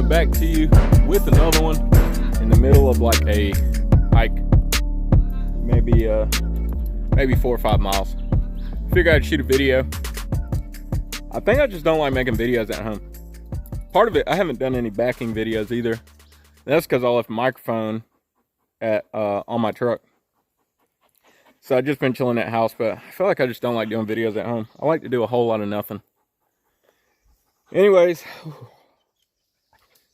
back to you with another one in the middle of like a hike, maybe 4 or 5 miles. Figured I'd shoot a video. I think I just don't like making videos at home. Part of it, I haven't done any backing videos either. That's because I left the microphone at on my truck. So I've just been chilling at house, but I feel like I just don't like doing videos at home. I like to do a whole lot of nothing. Anyways,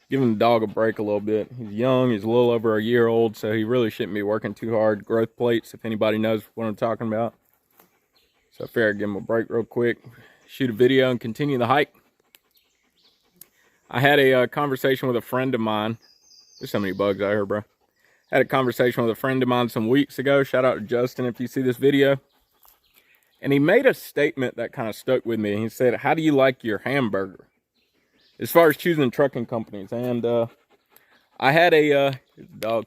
giving the dog a break a little bit. He's young, he's a little over a year old, so he really shouldn't be working too hard. Growth plates, if anybody knows what I'm talking about. So I figured I'd give him a break real quick, shoot a video, and continue the hike. I had a conversation with a friend of mine. There's so many bugs out here, bro. Had a conversation with a friend of mine some weeks ago. Shout out to Justin if you see this video. And he made a statement that kind of stuck with me. He said, how do you like your hamburger? As far as choosing trucking companies. And I had a dog.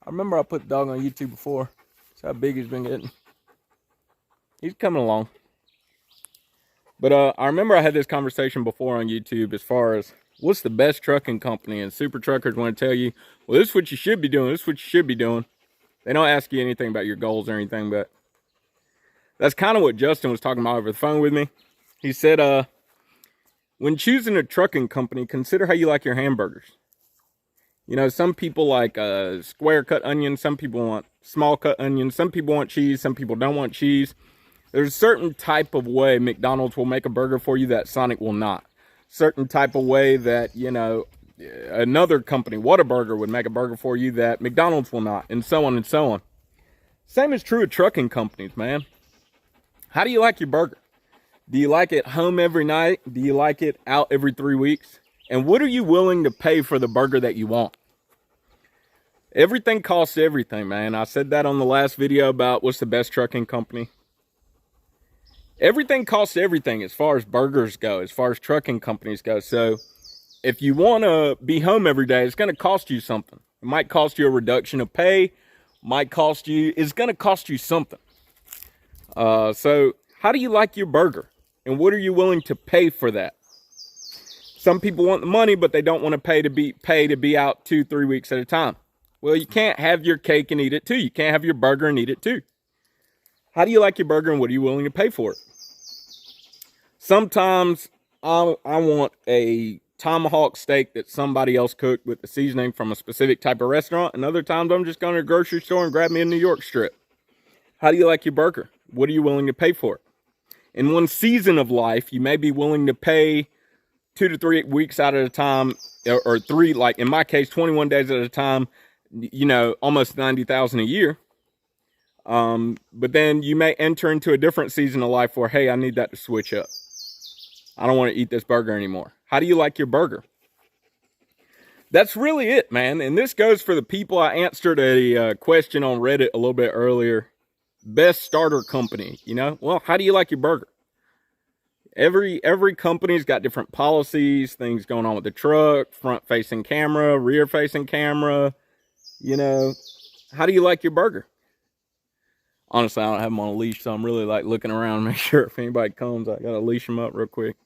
I remember I put the dog on YouTube before. That's how big he's been getting. He's coming along. But I remember I had this conversation before on YouTube as far as what's the best trucking company. And super truckers want to tell you, well, this is what you should be doing. This is what you should be doing. They don't ask you anything about your goals or anything, but that's kind of what Justin was talking about over the phone with me. He said, when choosing a trucking company, consider how you like your hamburgers. You know, some people like square cut onions. Some people want small cut onions. Some people want cheese. Some people don't want cheese. There's a certain type of way McDonald's will make a burger for you that Sonic will not. Certain type of way that, you know, another company, Whataburger, would make a burger for you that McDonald's will not, and so on and so on. Same is true of trucking companies, man. How do you like your burger? Do you like it home every night? Do you like it out every 3 weeks? And what are you willing to pay for the burger that you want? Everything costs everything, man. I said that on the last video about what's the best trucking company. Everything costs everything as far as burgers go, as far as trucking companies go. So if you want to be home every day, it's going to cost you something. It might cost you a reduction of pay. It's going to cost you something. So how do you like your burger? And what are you willing to pay for that? Some people want the money, but they don't want to pay to be out 2-3 weeks at a time. Well, you can't have your cake and eat it too. You can't have your burger and eat it too. How do you like your burger and what are you willing to pay for it? Sometimes I want a tomahawk steak that somebody else cooked with the seasoning from a specific type of restaurant. And other times I'm just going to the grocery store and grab me a New York strip. How do you like your burger? What are you willing to pay for it? In one season of life, you may be willing to pay 2 to 3 weeks out at a time, or 3, like in my case, 21 days at a time, you know, almost $90,000 a year. But then you may enter into a different season of life where, hey, I need that to switch up. I don't want to eat this burger anymore. How do you like your burger? That's really it, man. And this goes for the people. I answered a question on Reddit a little bit earlier. Best starter company, you know? Well, how do you like your burger? Every company's got different policies, things going on with the truck, front-facing camera, rear-facing camera. You know, how do you like your burger? Honestly, I don't have them on a leash, so I'm really like looking around to make sure if anybody comes, I gotta leash them up real quick.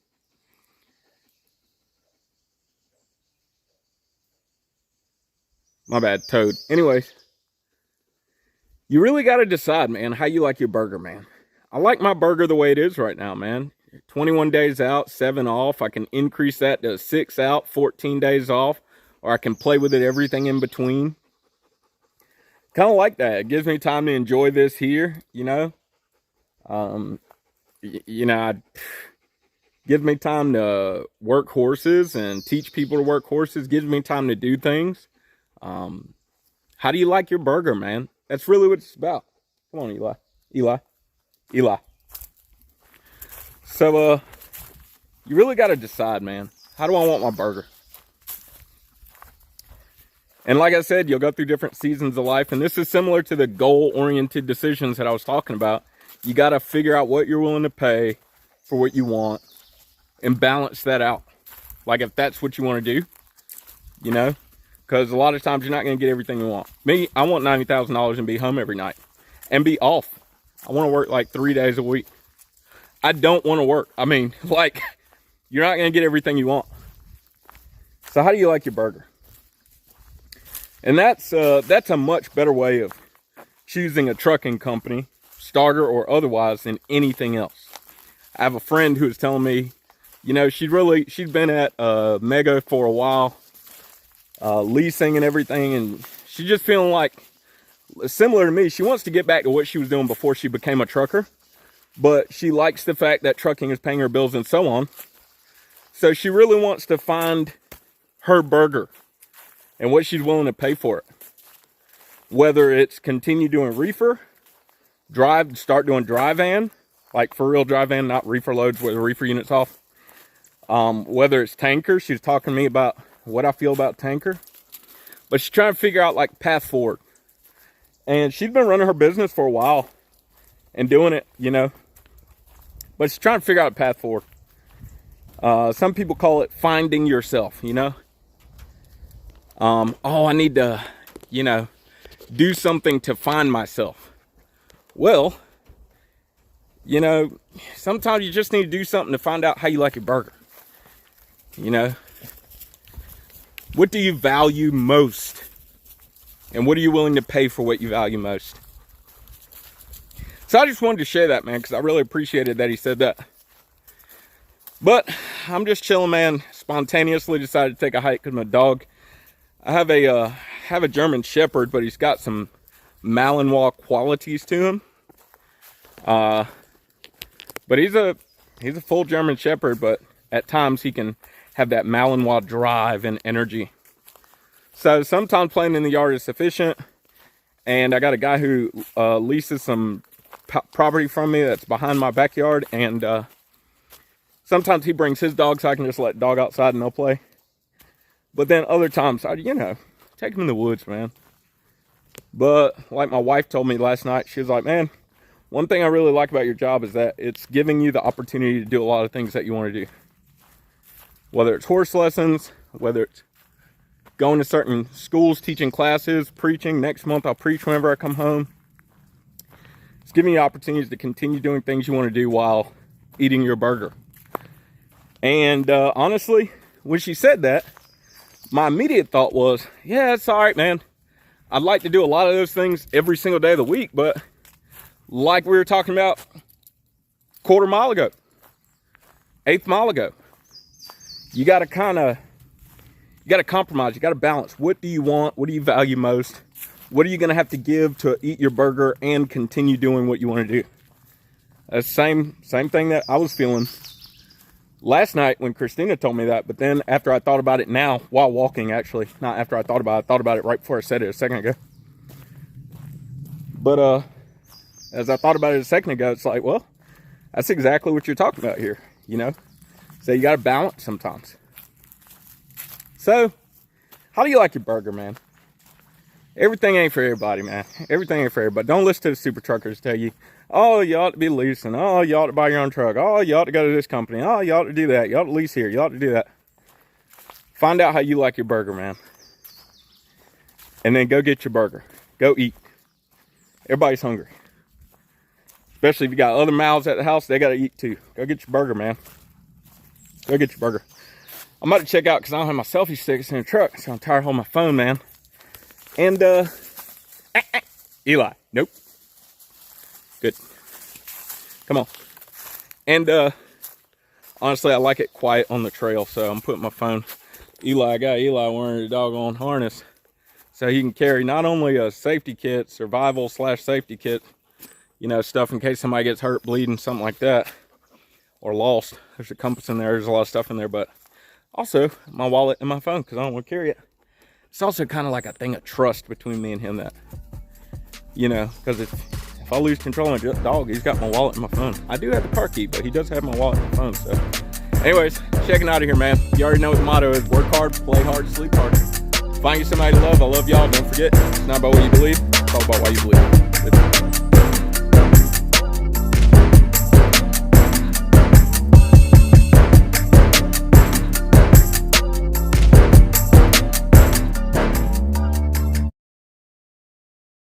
My bad, Toad. Anyways, you really got to decide, man, how you like your burger, man. I like my burger the way it is right now, man. 21 days out, 7 off. I can increase that to 6 out, 14 days off. Or I can play with it, everything in between. Kind of like that. It gives me time to enjoy this here, you know. Gives me time to work horses and teach people to work horses. Gives me time to do things. How do you like your burger, man? That's really what it's about. Come on, Eli. So, you really got to decide, man. How do I want my burger? And like I said, you'll go through different seasons of life. And this is similar to the goal-oriented decisions that I was talking about. You got to figure out what you're willing to pay for what you want and balance that out. Like if that's what you want to do, you know, because a lot of times you're not going to get everything you want. Me, I want $90,000 and be home every night and be off. I want to work like 3 days a week. I don't want to work. I mean, like, you're not going to get everything you want. So how do you like your burger? And that's a much better way of choosing a trucking company, starter or otherwise, than anything else. I have a friend who was telling me, you know, she'd been at Mega for a while, leasing and everything, and she's just feeling like, similar to me, she wants to get back to what she was doing before she became a trucker, but she likes the fact that trucking is paying her bills and so on. So she really wants to find her burger and what she's willing to pay for it. Whether it's continue doing reefer, start doing dry van, like for real dry van, not reefer loads where the reefer unit's off. Whether it's tanker, she was talking to me about what I feel about tanker. But she's trying to figure out like path forward. And she's been running her business for a while and doing it, you know. But she's trying to figure out a path forward. Some people call it finding yourself, you know. Oh, I need to, you know, do something to find myself. Well, you know, sometimes you just need to do something to find out how you like your burger. You know, what do you value most? And what are you willing to pay for what you value most? So I just wanted to share that, man, because I really appreciated that he said that. But I'm just chilling, man. Spontaneously decided to take a hike with my dog. I have a German Shepherd, but he's got some Malinois qualities to him. But he's a full German Shepherd, but at times he can have that Malinois drive and energy. So sometimes playing in the yard is sufficient. And I got a guy who leases some property from me that's behind my backyard, and sometimes he brings his dog, so I can just let the dog outside and they'll play. But then other times, you know, take him in the woods, man. But like my wife told me last night, she was like, man, one thing I really like about your job is that it's giving you the opportunity to do a lot of things that you want to do. Whether it's horse lessons, whether it's going to certain schools, teaching classes, preaching. Next month I'll preach whenever I come home. It's giving you opportunities to continue doing things you want to do while eating your burger. And honestly, when she said that, my immediate thought was, yeah, it's all right, man. I'd like to do a lot of those things every single day of the week, but like we were talking about quarter mile ago, eighth mile ago, you got to compromise. You got to balance. What do you want? What do you value most? What are you going to have to give to eat your burger and continue doing what you want to do? That's the same thing that I was feeling last night when Christina told me that. But then after I thought about it now, while walking, actually, not after I thought about it right before I said it a second ago. But as I thought about it a second ago, it's like, well, that's exactly what you're talking about here, you know? So you got to balance sometimes. So, how do you like your burger, man? Everything ain't for everybody, man. Everything ain't for everybody. Don't listen to the super truckers tell you, oh, you ought to be leasing. Oh, you ought to buy your own truck. Oh, you ought to go to this company. Oh, you ought to do that. You ought to lease here. You ought to do that. Find out how you like your burger, man. And then go get your burger. Go eat. Everybody's hungry. Especially if you got other mouths at the house, they got to eat too. Go get your burger, man. Go get your burger. I'm about to check out because I don't have my selfie sticks in the truck, so I'm tired of holding my phone, man. And, Eli, nope. Good. Come on. And, honestly, I like it quiet on the trail, so I'm putting my phone. I got Eli wearing a doggone harness, so he can carry not only a safety kit, survival/safety kit, you know, stuff in case somebody gets hurt, bleeding, something like that, or lost. There's a compass in there. There's a lot of stuff in there, but also my wallet and my phone because I don't want to carry it. It's also kind of like a thing of trust between me and him that, you know, because if I lose control of my dog, he's got my wallet and my phone. I do have the car key, but he does have my wallet and my phone. So anyways, checking out of here, man. You already know what the motto is: work hard, play hard, sleep hard. Find you somebody to love. I love y'all. Don't forget, it's not about what you believe, it's all about why you believe.